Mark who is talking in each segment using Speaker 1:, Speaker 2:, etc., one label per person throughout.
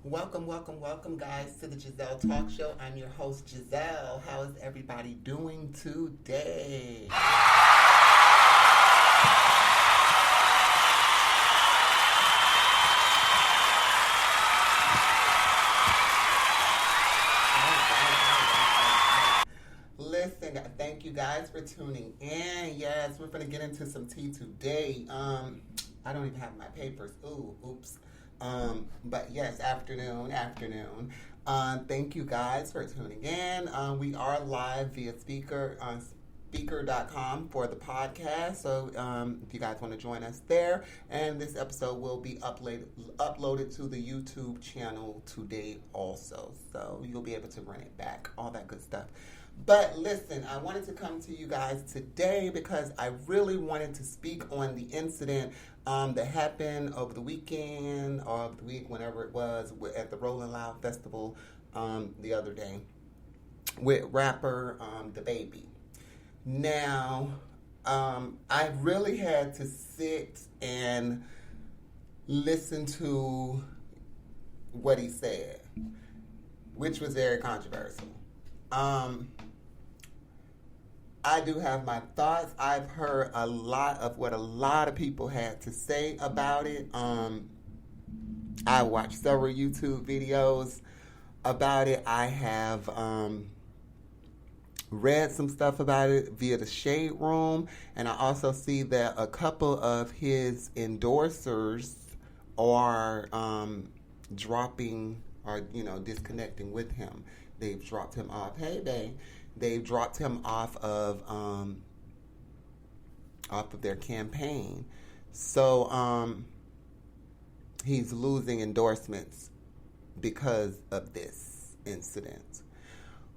Speaker 1: Welcome, guys, to the Gezelle Talk Show. I'm your host, Gezelle. How is everybody doing today? Listen, thank you guys for tuning in. Yes, we're going to get into some tea today. I don't even have my papers. Oops. But yes, afternoon. Thank you guys for tuning in. We are live via speaker on speaker.com for the podcast. So if you guys want to join us there, and this episode will be uploaded to the YouTube channel today also. So you'll be able to run it back, all that good stuff. But listen, I wanted to come to you guys today because I really wanted to speak on the incident that happened over the weekend or over the week, whenever it was, at the Rolling Loud Festival the other day with rapper DaBaby. Now, I really had to sit and listen to what he said, which was very controversial. I do have my thoughts. I've heard a lot of what a lot of people had to say about it. I watched several YouTube videos about it. I have read some stuff about it via the Shade Room, and I also see that a couple of his endorsers are dropping or disconnecting with him. They've dropped him off. Hey, babe. They've dropped him off of their campaign. So he's losing endorsements because of this incident.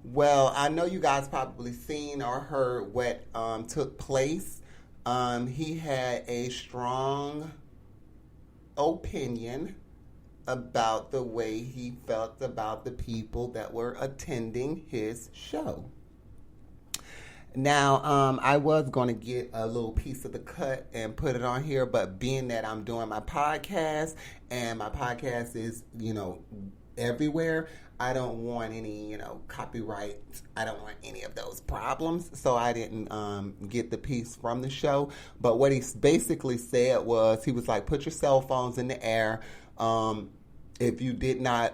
Speaker 1: Well, I know you guys probably seen or heard what took place. He had a strong opinion about the way he felt about the people that were attending his show. Now, I was going to get a little piece of the cut and put it on here, but being that I'm doing my podcast and my podcast is, everywhere, I don't want any, copyright. I don't want any of those problems. So I didn't get the piece from the show. But what he basically said was, he was like, put your cell phones in the air. If you did not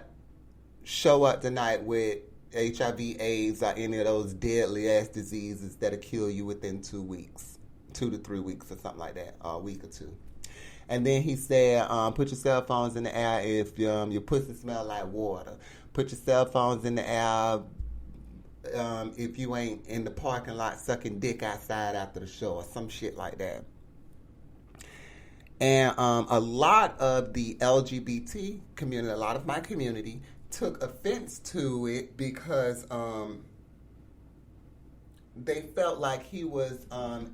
Speaker 1: show up tonight with HIV, AIDS, or any of those deadly ass diseases that'll kill you within 2 weeks, 2 to 3 weeks or something like that, or a week or two. And then he said, put your cell phones in the air if your pussy smell like water. Put your cell phones in the air if you ain't in the parking lot sucking dick outside after the show or some shit like that. And a lot of the LGBT community, a lot of my community, took offense to it because they felt like he was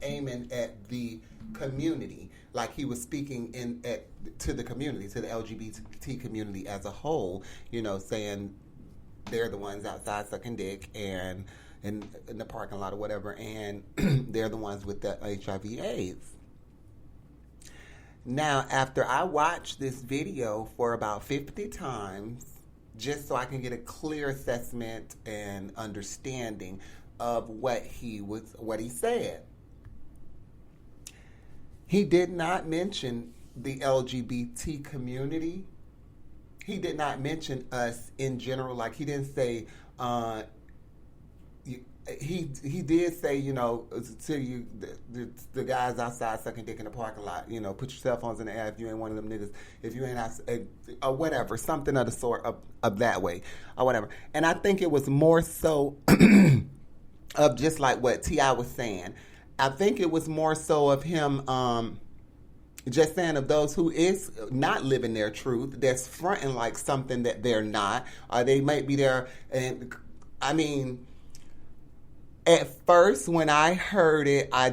Speaker 1: aiming at the community, like he was speaking to the community, to the LGBT community as a whole, saying they're the ones outside sucking dick and in the parking lot or whatever, and they're the ones with the HIV AIDS. Now, after I watched this video for about 50 times, just so I can get a clear assessment and understanding of what he said, he did not mention the LGBT community. He did not mention us in general. Like, he didn't say, he did say, to you, the guys outside sucking dick in the parking lot, put your cell phones in the air if you ain't one of them niggas, if you ain't or whatever, something of the sort of that way, or whatever. And I think it was more so of just like what T.I. was saying. I think it was more so of him just saying of those who is not living their truth, that's fronting like something that they're not, or they might be there. And I mean, at first, when I heard it, I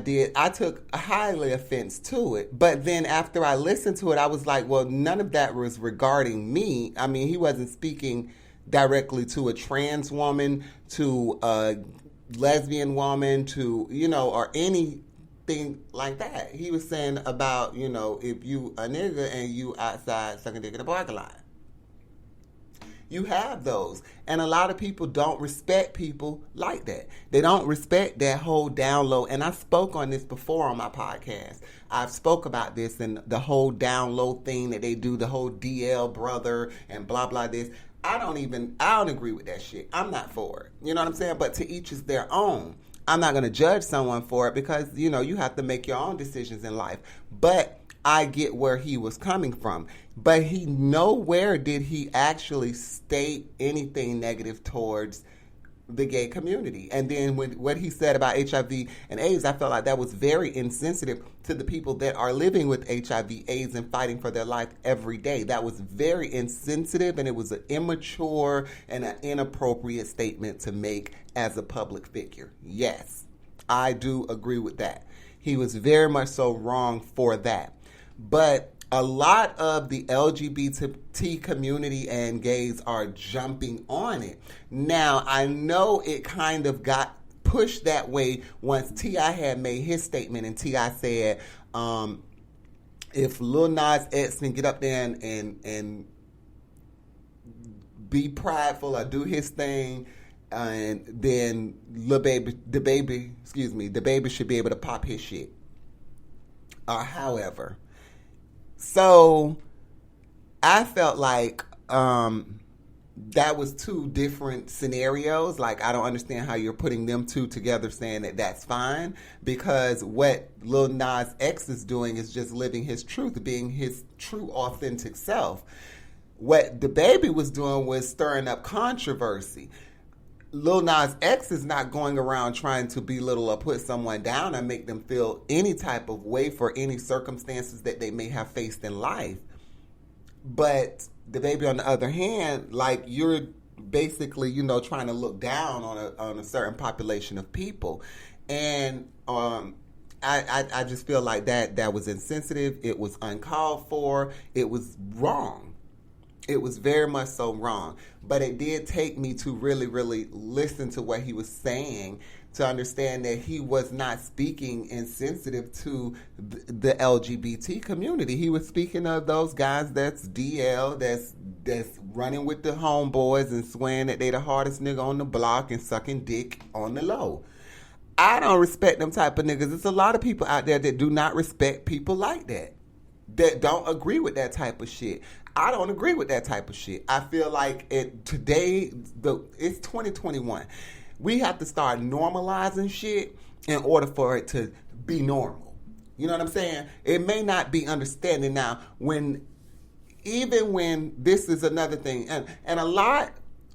Speaker 1: took highly offense to it. But then after I listened to it, I was like, well, none of that was regarding me. I mean, he wasn't speaking directly to a trans woman, to a lesbian woman, to, or anything like that. He was saying about, if you a nigga and you outside sucking dick in the parking lot. You have those. And a lot of people don't respect people like that. They don't respect that whole down low. And I spoke on this before on my podcast. I've spoke about this and the whole down low thing that they do, the whole DL brother and blah, blah, this. I don't agree with that shit. I'm not for it. You know what I'm saying? But to each is their own. I'm not going to judge someone for it because, you know, you have to make your own decisions in life. But I get where he was coming from. But he nowhere did he actually state anything negative towards the gay community. And then what he said about HIV and AIDS, I felt like that was very insensitive to the people that are living with HIV, AIDS, and fighting for their life every day. That was very insensitive, and it was an immature and an inappropriate statement to make as a public figure. Yes, I do agree with that. He was very much so wrong for that. But a lot of the LGBT community and gays are jumping on it. Now, I know it kind of got pushed that way once T.I. had made his statement, and T.I. said, if Lil Nas X can get up there and be prideful or do his thing, and then the baby should be able to pop his shit. However, so I felt like that was two different scenarios. Like, I don't understand how you're putting them two together saying that that's fine, because what Lil Nas X is doing is just living his truth, being his true, authentic self. What the baby was doing was stirring up controversy. Lil Nas X is not going around trying to belittle or put someone down and make them feel any type of way for any circumstances that they may have faced in life. But the baby, on the other hand, like, you're basically, you know, trying to look down on a certain population of people. And I just feel like that was insensitive. It was uncalled for. It was wrong. It was very much so wrong. But it did take me to really, really listen to what he was saying to understand that he was not speaking insensitive to the LGBT community. He was speaking of those guys that's DL, that's running with the homeboys and swearing that they the hardest nigga on the block and sucking dick on the low. I don't respect them type of niggas. There's a lot of people out there that do not respect people like that don't agree with that type of shit. I don't agree with that type of shit. I feel like it's 2021. We have to start normalizing shit in order for it to be normal. You know what I'm saying? It may not be understanding now even when this is another thing. And a lot,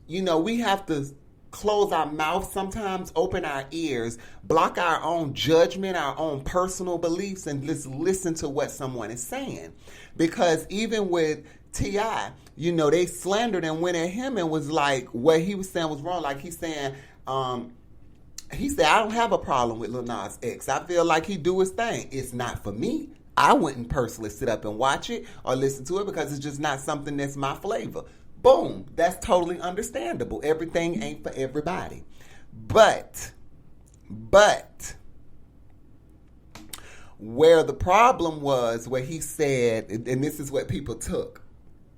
Speaker 1: you know, we have to close our mouth sometimes, open our ears, block our own judgment, our own personal beliefs, and just listen to what someone is saying. Because even with T.I., you know, they slandered and went at him and was like, what he was saying was wrong. Like, he's saying, he said, I don't have a problem with Lil Nas X. I feel like he do his thing. It's not for me. I wouldn't personally sit up and watch it or listen to it because it's just not something that's my flavor. Boom. That's totally understandable. Everything ain't for everybody. But where the problem was, where he said, and this is what people took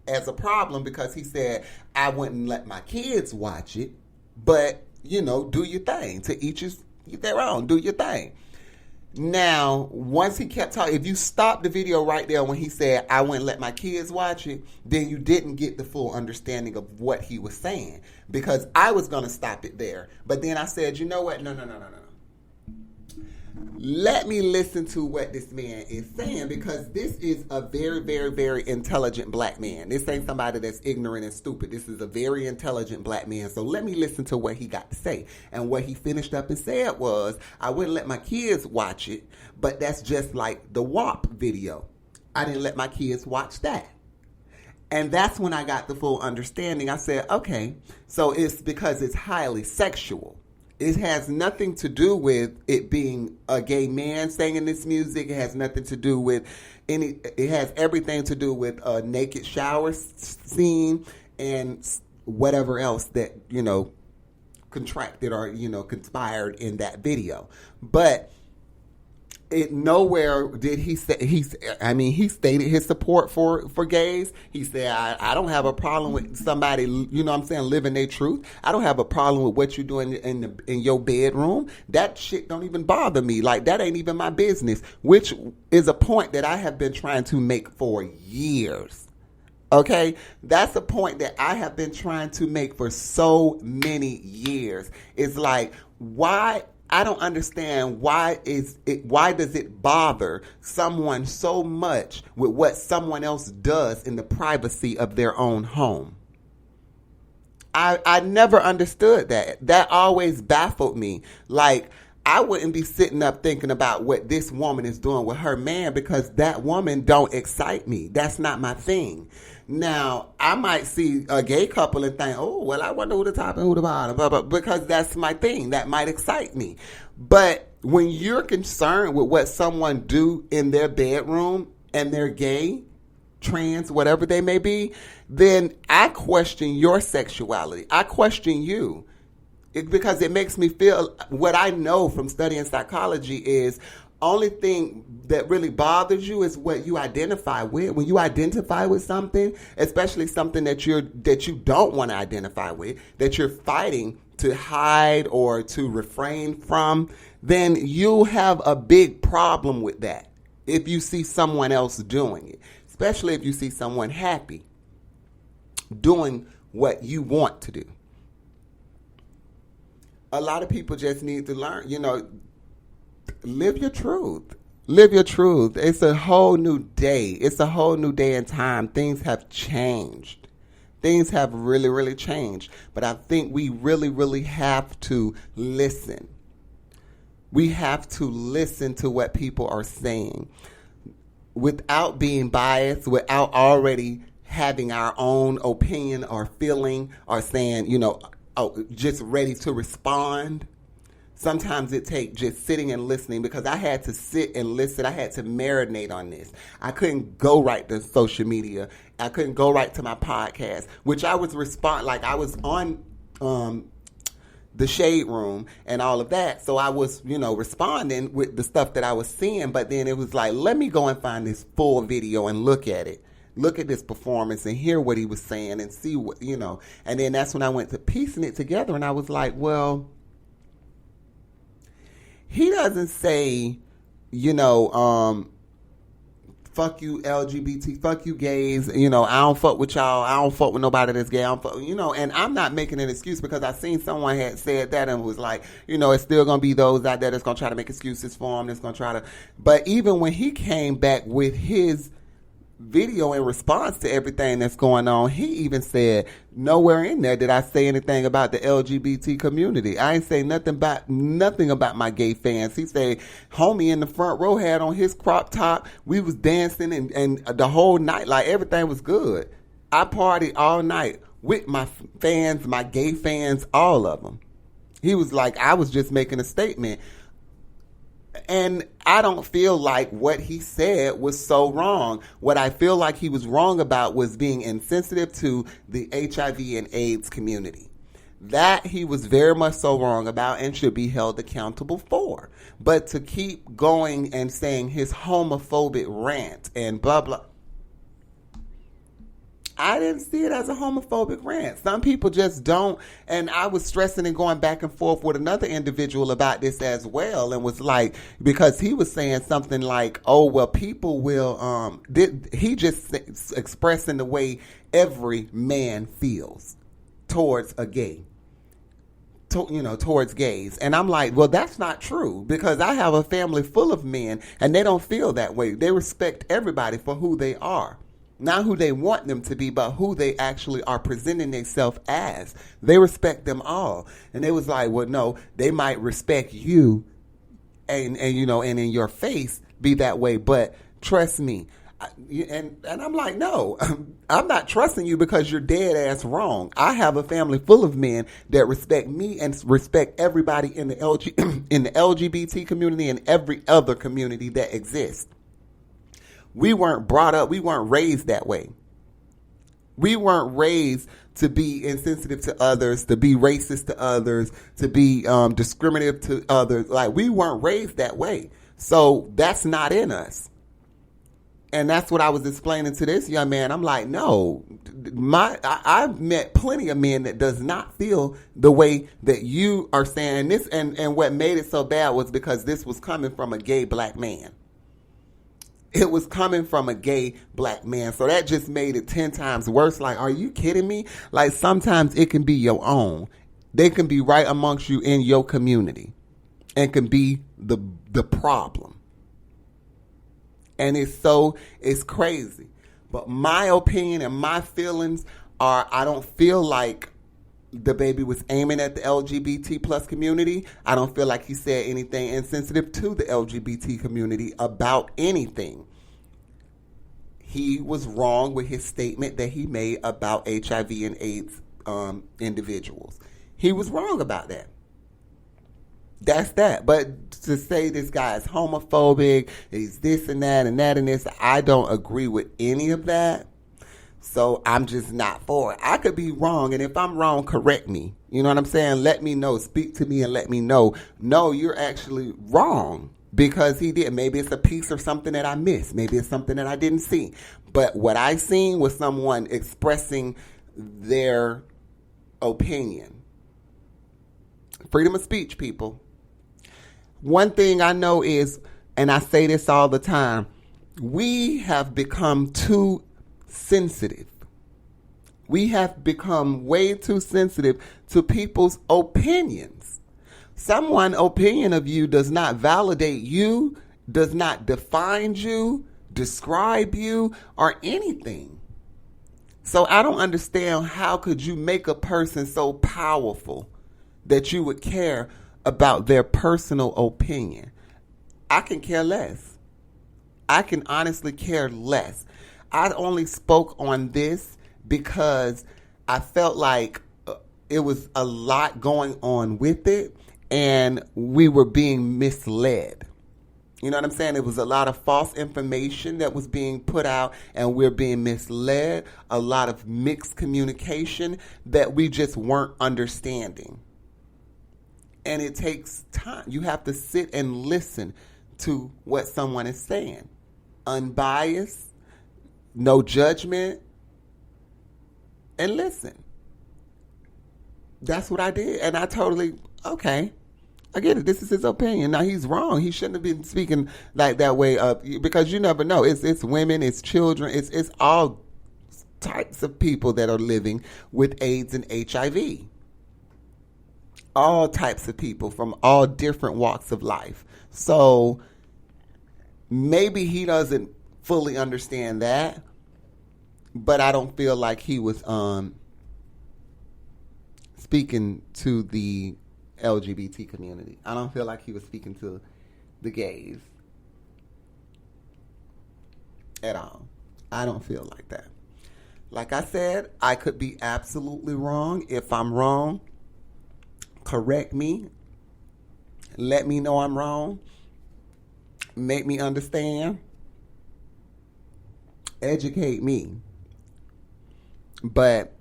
Speaker 1: as a problem, because he said, I wouldn't let my kids watch it, but, you know, do your thing. To each their own. Do your thing. Now, once he kept talking, if you stop the video right there when he said, I wouldn't let my kids watch it, then you didn't get the full understanding of what he was saying. Because I was going to stop it there. But then I said, you know what? No. Let me listen to what this man is saying, because this is a very, very, very intelligent black man. This ain't somebody that's ignorant and stupid. This is a very intelligent black man. So let me listen to what he got to say. And what he finished up and said was, I wouldn't let my kids watch it, but that's just like the WAP video. I didn't let my kids watch that. And that's when I got the full understanding. I said, okay, so it's because it's highly sexual. It has nothing to do with it being a gay man singing this music. It has nothing to do with it has everything to do with a naked shower scene and whatever else that, you know, contracted or, you know, conspired in that video. But it nowhere did he say he stated his support for gays. He said, I don't have a problem with somebody, you know what I'm saying, living their truth. I don't have a problem with what you're doing in your bedroom. That shit don't even bother me. Like, that ain't even my business, which is a point that I have been trying to make for years. Okay, that's a point that I have been trying to make for so many years. It's like, why? I don't understand why does it bother someone so much with what someone else does in the privacy of their own home? I never understood that. That always baffled me. Like, I wouldn't be sitting up thinking about what this woman is doing with her man because that woman don't excite me. That's not my thing. Now, I might see a gay couple and think, oh, well, I wonder who the top and who the bottom, blah, blah, because that's my thing. That might excite me. But when you're concerned with what someone do in their bedroom and they're gay, trans, whatever they may be, then I question your sexuality. I question you. Because it makes me feel, what I know from studying psychology is, only thing that really bothers you is what you identify with. When you identify with something, especially something that you don't want to identify with, that you're fighting to hide or to refrain from, then you'll have a big problem with that if you see someone else doing it, especially if you see someone happy doing what you want to do. A lot of people just need to learn, live your truth. Live your truth. It's a whole new day. It's a whole new day and time. Things have changed. Things have really, really changed. But I think we really, really have to listen. We have to listen to what people are saying without being biased, without already having our own opinion or feeling or saying, just ready to respond. Sometimes it takes just sitting and listening, because I had to sit and listen. I had to marinate on this. I couldn't go right to social media. I couldn't go right to my podcast, which I was I was on the Shade Room and all of that. So I was, responding with the stuff that I was seeing. But then it was like, let me go and find this full video and look at it. Look at this performance and hear what he was saying and see what, And then that's when I went to piecing it together, and I was like, well, he doesn't say, fuck you LGBT, fuck you gays, I don't fuck with y'all, I don't fuck with nobody that's gay, and I'm not making an excuse, because I seen someone had said that and was like, it's still going to be those out there that's going to try to make excuses for him, that's going to try to, but even when he came back with his video in response to everything that's going on, he even said, nowhere in there did I say anything about the LGBT community. I ain't say nothing about my gay fans. He said, homie in the front row had on his crop top. We was dancing and the whole night, like everything was good. I partied all night with my fans, my gay fans, all of them. He was like, I was just making a statement. And I don't feel like what he said was so wrong. What I feel like he was wrong about was being insensitive to the HIV and AIDS community. That he was very much so wrong about and should be held accountable for. But to keep going and saying his homophobic rant and blah, blah, I didn't see it as a homophobic rant. Some people just don't. And I was stressing and going back and forth with another individual about this as well, and was like, because he was saying something like, oh, well, people will, he just expressing the way every man feels towards a gay. Towards gays. And I'm like, well, that's not true, because I have a family full of men and they don't feel that way. They respect everybody for who they are. Not who they want them to be, but who they actually are presenting themselves as. They respect them all. And they was like, well, no, they might respect you and in your face be that way, but trust me. And I'm like, no, I'm not trusting you because you're dead ass wrong. I have a family full of men that respect me and respect everybody in the in the LGBT community and every other community that exists. We weren't brought up, we weren't raised that way. We weren't raised to be insensitive to others, to be racist to others, to be discriminative to others. Like, we weren't raised that way. So that's not in us. And that's what I was explaining to this young man. I'm like, no, I've met plenty of men that does not feel the way that you are saying this. And what made it so bad was because this was coming from a gay black man. It was coming from a gay black man. So that just made it 10 times worse. Like, are you kidding me? Like, sometimes it can be your own. They can be right amongst you in your community and can be the problem. And it's crazy. But my opinion and my feelings are, I don't feel like the baby was aiming at the LGBT plus community. I don't feel like he said anything insensitive to the LGBT community about anything. He was wrong with his statement that he made about HIV and AIDS individuals. He was wrong about that. That's that. But to say this guy is homophobic, he's this and that and that and this, I don't agree with any of that. So I'm just not for it. I could be wrong, and if I'm wrong, correct me. You know what I'm saying? Let me know. Speak to me and let me know. No, you're actually wrong because he did. Maybe it's a piece or something that I missed. Maybe it's something that I didn't see. But what I seen was someone expressing their opinion. Freedom of speech, people. One thing I know is, and I say this all the time, we have become too sensitive. We have become way too sensitive to people's opinions. Someone's opinion of you does not validate you, does not define you, describe you, or anything. So I don't understand, how could you make a person so powerful that you would care about their personal opinion? I can care less. I can honestly care less. I only spoke on this because I felt like it was a lot going on with it and we were being misled. You know what I'm saying? It was a lot of false information that was being put out and we're being misled. A lot of mixed communication that we just weren't understanding. And it takes time. You have to sit and listen to what someone is saying. Unbiased, no judgment, and listen. That's what I did. And I totally, okay, I get it. This is his opinion. Now, he's wrong. He shouldn't have been speaking like that way because you never know. It's women, it's children, it's all types of people that are living with AIDS and HIV. All types of people from all different walks of life. So maybe he doesn't fully understand that, but I don't feel like he was speaking to the LGBT community. I don't feel like he was speaking to the gays at all. I don't feel like that. Like I said, I could be absolutely wrong. If I'm wrong, correct me. Let me know I'm wrong. Make me understand. Educate me. But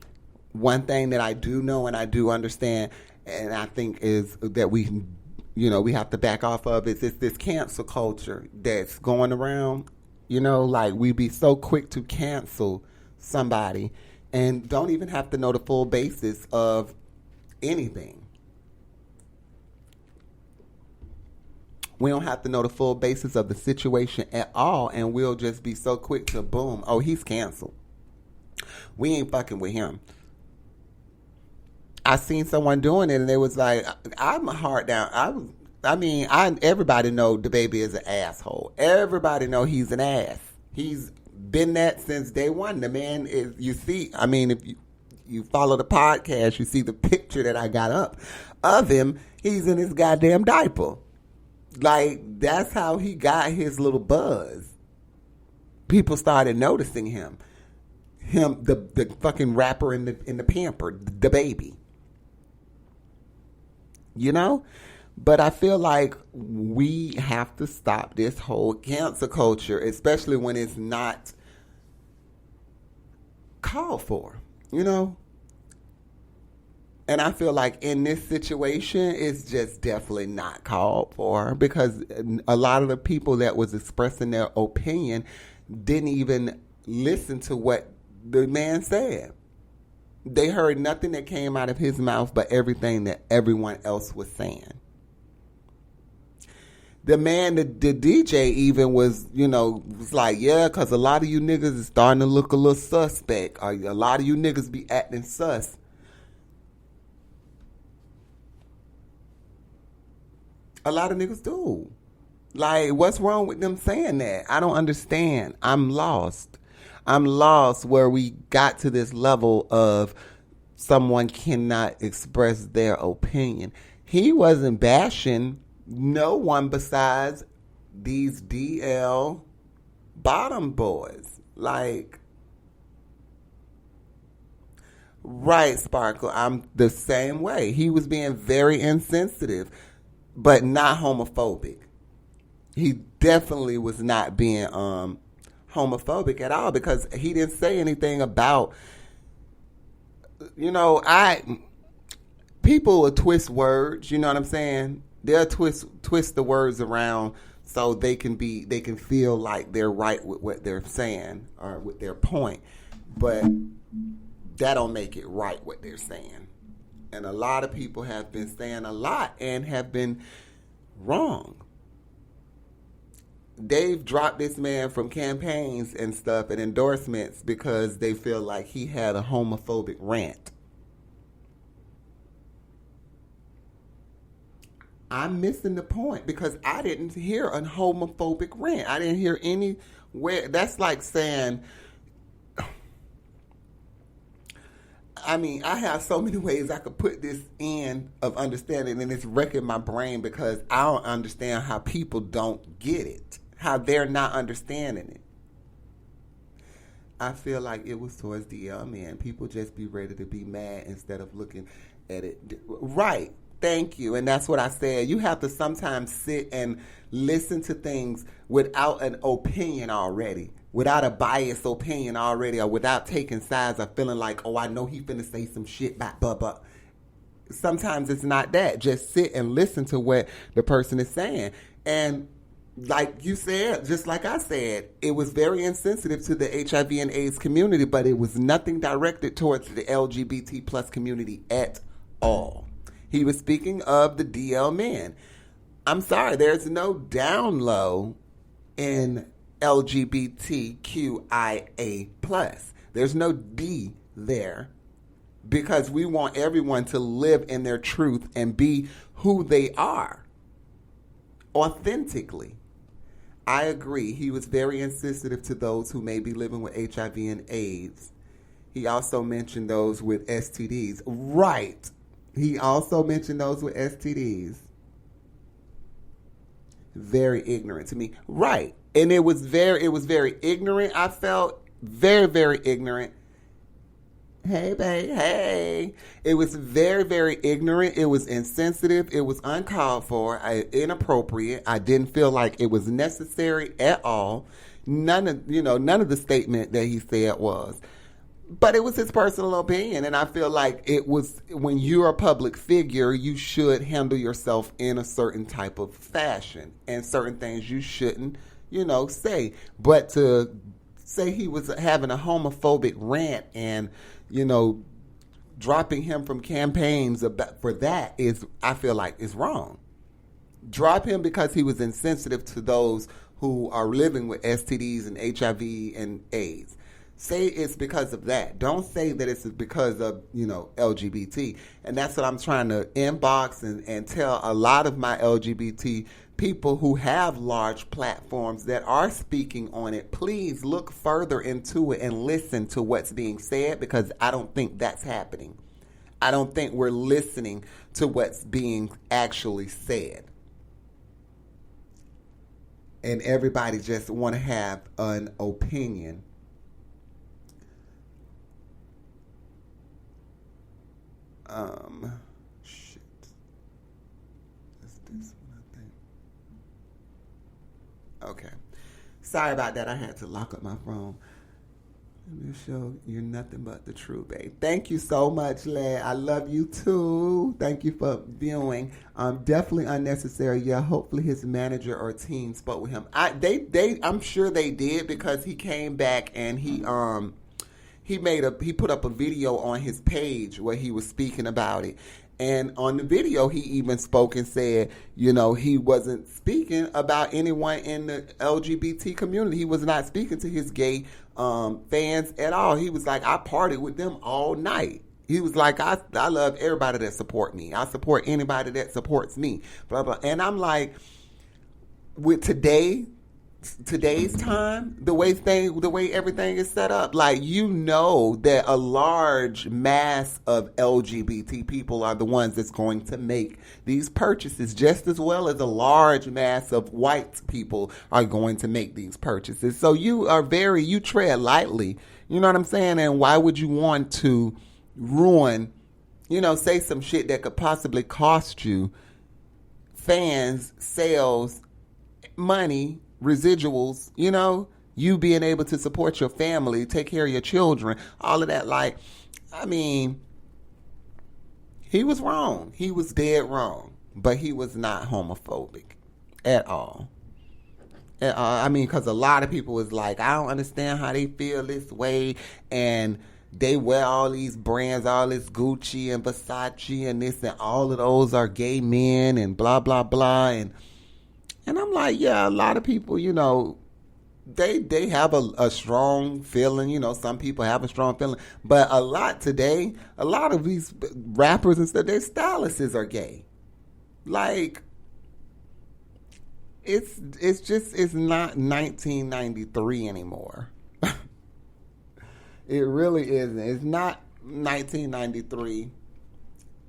Speaker 1: one thing that I do know and I do understand, and I think is that we have to back off of is this cancel culture that's going around. Like we be so quick to cancel somebody and don't even have to know the full basis of anything. We don't have to know the full basis of the situation at all, and we'll just be so quick to boom, oh, he's canceled. We ain't fucking with him. I seen someone doing it, and they was like, I'm hard down. Everybody know the baby is an asshole. Everybody know he's an ass. He's been that since day one. The man is, you see, if you follow the podcast, you see the picture that I got up of him. He's in his goddamn diaper. Like, that's how he got his little buzz. People started noticing him. The fucking rapper in the pamper, the baby. But I feel like we have to stop this whole cancel culture, especially when it's not called for, And I feel like in this situation, it's just definitely not called for because a lot of the people that was expressing their opinion didn't even listen to what the man said. They heard nothing that came out of his mouth but everything that everyone else was saying. The man, the DJ even was, was like, yeah, because a lot of you niggas is starting to look a little suspect. Or a lot of you niggas be acting sus. A lot of niggas do. Like, what's wrong with them saying that? I don't understand. I'm lost. I'm lost where we got to this level of someone cannot express their opinion. He wasn't bashing no one besides these DL bottom boys. Like, right, Sparkle. I'm the same way. He was being very insensitive, but not homophobic. He definitely was not being homophobic at all because he didn't say anything about, people will twist words, you know what I'm saying? They'll twist the words around so they can feel like they're right with what they're saying or with their point. But that don't make it right what they're saying. And a lot of people have been saying a lot and have been wrong. They've dropped this man from campaigns and stuff and endorsements because they feel like he had a homophobic rant. I'm missing the point because I didn't hear a homophobic rant. I didn't hear anywhere. That's like saying, I mean, I have so many ways I could put this in of understanding, and it's wrecking my brain because I don't understand how people don't get it, how they're not understanding it. I feel like it was towards the man. People just be ready to be mad instead of looking at it. Right. Thank you. And that's what I said. You have to sometimes sit and listen to things without an opinion already, without a biased opinion already, or without taking sides or feeling like, oh, I know he finna say some shit, blah. Sometimes it's not that. Just sit and listen to what the person is saying. And like you said, just like I said, it was very insensitive to the HIV and AIDS community, but it was nothing directed towards the LGBT plus community at all. He was speaking of the DL men. I'm sorry, there's no down low in LGBTQIA plus. There's no D there because we want everyone to live in their truth and be who they are authentically. I agree. He was very insensitive to those who may be living with HIV and AIDS. He also mentioned those with STDs. Right. He also mentioned those with STDs. Very ignorant to me. Right. And it was very ignorant. I felt very, very ignorant. Hey, babe. Hey. It was very, very ignorant. It was insensitive. It was uncalled for, inappropriate. I didn't feel like it was necessary at all. None of the statement that he said was. But it was his personal opinion, and I feel like it was, when you're a public figure, you should handle yourself in a certain type of fashion, and certain things you shouldn't, say. But to say he was having a homophobic rant and, dropping him from campaigns for that is, I feel like, is wrong. Drop him because he was insensitive to those who are living with STDs and HIV and AIDS. Say it's because of that. Don't say that it's because of, LGBT. And that's what I'm trying to inbox and tell a lot of my LGBT people who have large platforms that are speaking on it. Please look further into it and listen to what's being said, because I don't think that's happening. I don't think we're listening to what's being actually said. And everybody just want to have an opinion. Shit. Is this one, I think? Okay. Sorry about that. I had to lock up my phone. Michelle, you're nothing but the true babe. Thank you so much, lad. I love you too. Thank you for viewing. Definitely unnecessary. Yeah, hopefully his manager or team spoke with him. I'm sure they did, because he came back and he put up a video on his page where he was speaking about it. And on the video, he even spoke and said, he wasn't speaking about anyone in the LGBT community. He was not speaking to his gay fans at all. He was like, I partied with them all night. He was like, I love everybody that support me. I support anybody that supports me. Blah, blah. And I'm like, with today's time, the way everything is set up, like, that a large mass of LGBT people are the ones that's going to make these purchases, just as well as a large mass of white people are going to make these purchases. So you tread lightly, you know what I'm saying? And why would you want to ruin, say some shit that could possibly cost you fans, sales, money, residuals, you being able to support your family, take care of your children, all of that. Like, I mean, he was wrong. He was dead wrong. But he was not homophobic at all. I mean, because a lot of people was like, I don't understand how they feel this way, and they wear all these brands, all this Gucci and Versace and this, and all of those are gay men and blah, blah, blah. And I'm like, yeah, a lot of people, they have a strong feeling. Some people have a strong feeling. But a lot of these rappers and stuff, their stylists are gay. Like, it's not 1993 anymore. It really isn't. It's not 1993.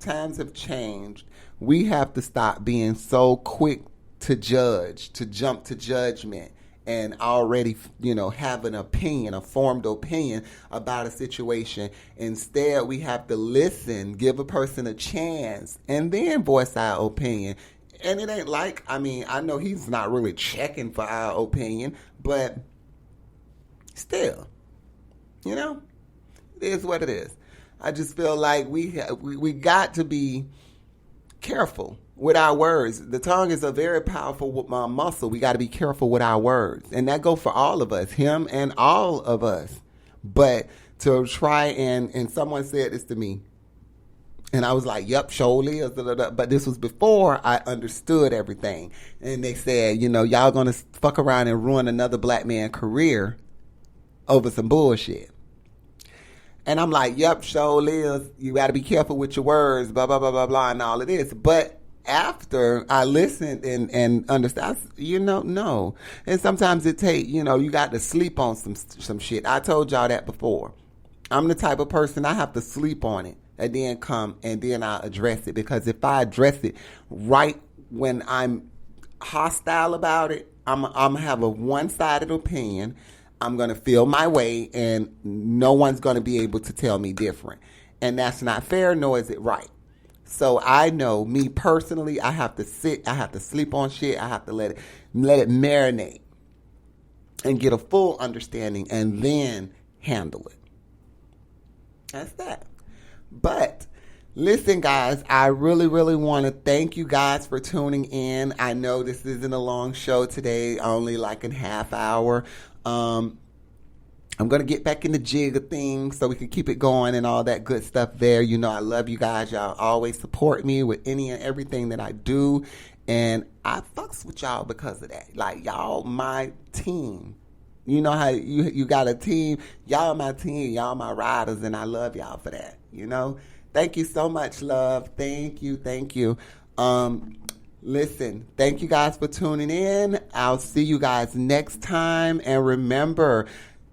Speaker 1: Times have changed. We have to stop being so quick to jump to judgment, and already, have an opinion, a formed opinion about a situation. Instead, we have to listen, give a person a chance, and then voice our opinion. And it ain't like, I know he's not really checking for our opinion, but still, it is what it is. I just feel like we got to be careful with our words. The tongue is a very powerful muscle. We got to be careful with our words. And that go for all of us, him and all of us. But to try and someone said this to me, and I was like, yep, surely. But this was before I understood everything. And they said, y'all going to fuck around and ruin another black man's career over some bullshit. And I'm like, yep, surely. You got to be careful with your words, blah, blah, blah, blah, blah, and all of this. But after I listened and understand, no. And sometimes it take, you got to sleep on some shit. I told y'all that before. I'm the type of person, I have to sleep on it and then come and then I'll address it. Because if I address it right when I'm hostile about it, I'm going to have a one-sided opinion. I'm going to feel my way, and no one's going to be able to tell me different. And that's not fair, nor is it right. So I know, me personally, I have to sleep on shit. I have to let it marinate and get a full understanding and then handle it. That's that. But listen, guys, I really, really want to thank you guys for tuning in. I know this isn't a long show today, only like a half hour. I'm going to get back in the jig of things so we can keep it going and all that good stuff there. I love you guys. Y'all always support me with any and everything that I do. And I fucks with y'all because of that. Like, y'all my team. You know how you got a team. Y'all my team. Y'all my riders. And I love y'all for that. Thank you so much, love. Thank you. Listen, thank you guys for tuning in. I'll see you guys next time. And remember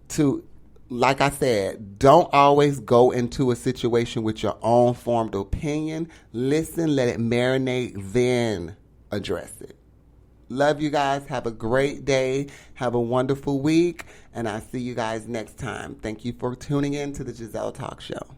Speaker 1: to, like I said, don't always go into a situation with your own formed opinion. Listen, let it marinate, then address it. Love you guys. Have a great day. Have a wonderful week. And I'll see you guys next time. Thank you for tuning in to the Gezelle Talk Show.